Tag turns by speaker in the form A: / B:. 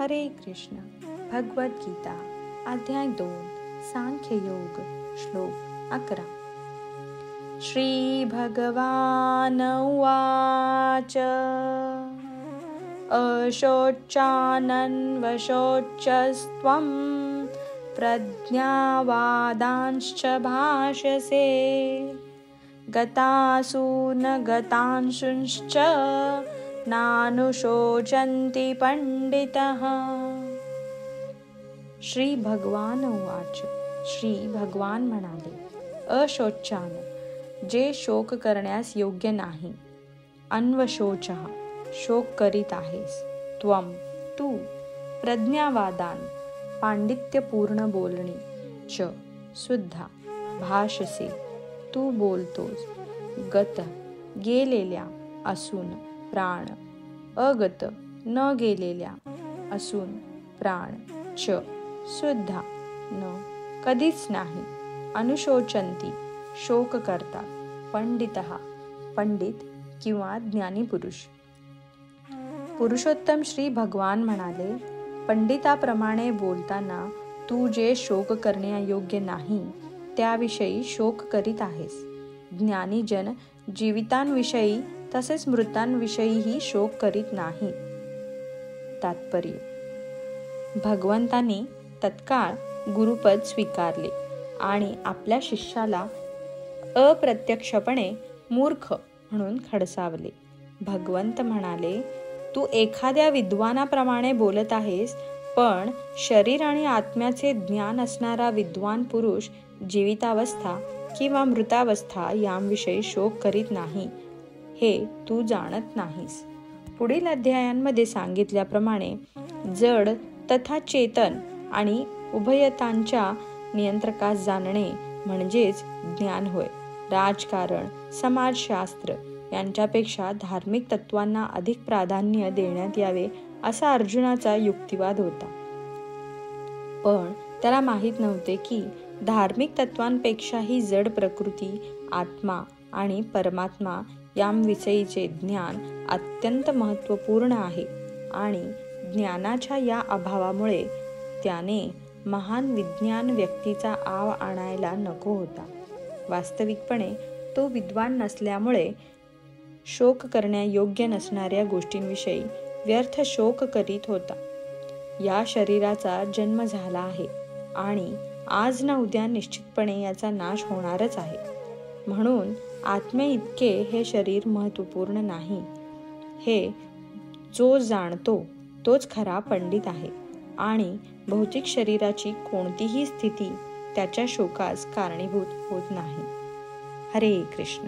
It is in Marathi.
A: हरे कृष्ण. भगवद्गीता अध्याय 2 सांख्ययोग श्लोक 11. श्री भगवान उवाच अशोचानन्वशोचस्त्वं प्रज्ञावादांश्च भाषसे गतासु न गतांशुश्च नानुशोचन्ति पंडितः. श्री भगवान उवाच. श्री भगवान म्हणाले, अशोचान, जे शोक करण्यास योग्य नाही. अन्वशोचः, शोक करीत आहेस. त्वम, तू. प्रज्ञावादान, पांडित्यपूर्ण बोलणी. च, सुद्धा. भाषसे, तू बोलतोस. गत, गेलेल्या असून प्राण. अगत, न गेलेल्या असून प्राण. च, सुद्धा. न, कधीच नाही. अनुशोचंती, शोक करतात. पंडितः, पंडित किंवा ज्ञानी पुरुष. पुरुषोत्तम श्री भगवान म्हणाले, पंडिताप्रमाणे बोलताना तू जे शोक करण्यायोग्य नाही त्याविषयी शोक करीत आहेस. ज्ञानीजन जीवितांविषयी तसेच मृतांविषयीही शोक करीत नाही. तात्पर्य: भगवंतांनी तत्काळ गुरुपद स्वीकारले आणि आपल्या शिष्याला अप्रत्यक्षपणे मूर्ख म्हणून खडसावले. भगवंत म्हणाले, तू एखाद्या विद्वानाप्रमाणे बोलत आहेस, पण शरीर आणि आत्म्याचे ज्ञान असणारा विद्वान पुरुष जीवितावस्था किंवा मृतावस्था यांविषयी शोक करीत नाही, हे तू जाणत नाहीस. पुढील अध्यायांमध्ये सांगितल्याप्रमाणे जड तथा चेतन आणि उभयतांच्या नियंत्रकास जाणणे म्हणजेच ज्ञान होय. राजकारण, समाजशास्त्र यांच्यापेक्षा धार्मिक तत्वांना अधिक प्राधान्य देण्यात यावे असा अर्जुनाचा युक्तिवाद होता. पण त्याला माहीत नव्हते की धार्मिक तत्वांपेक्षाही जड प्रकृती, आत्मा आणि परमात्मा यांविषयीचे ज्ञान अत्यंत महत्त्वपूर्ण आहे आणि ज्ञानाच्या या अभावामुळे त्याने महान विज्ञान व्यक्तीचा आव आणायला नको होता. वास्तविकपणे तो विद्वान नसल्यामुळे शोक करण्यायोग्य नसणाऱ्या गोष्टींविषयी व्यर्थ शोक करीत होता. या शरीराचा जन्म झाला आहे आणि आज ना उद्या निश्चितपणे याचा नाश होणारच आहे. म्हणून आत्मे इतके हे शरीर महत्त्वपूर्ण नाही. हे जो जाणतो तोच खरा पंडित आहे आणि भौतिक शरीराची कोणतीही स्थिती त्याच्या शोकास कारणीभूत होत नाही. हरे कृष्ण.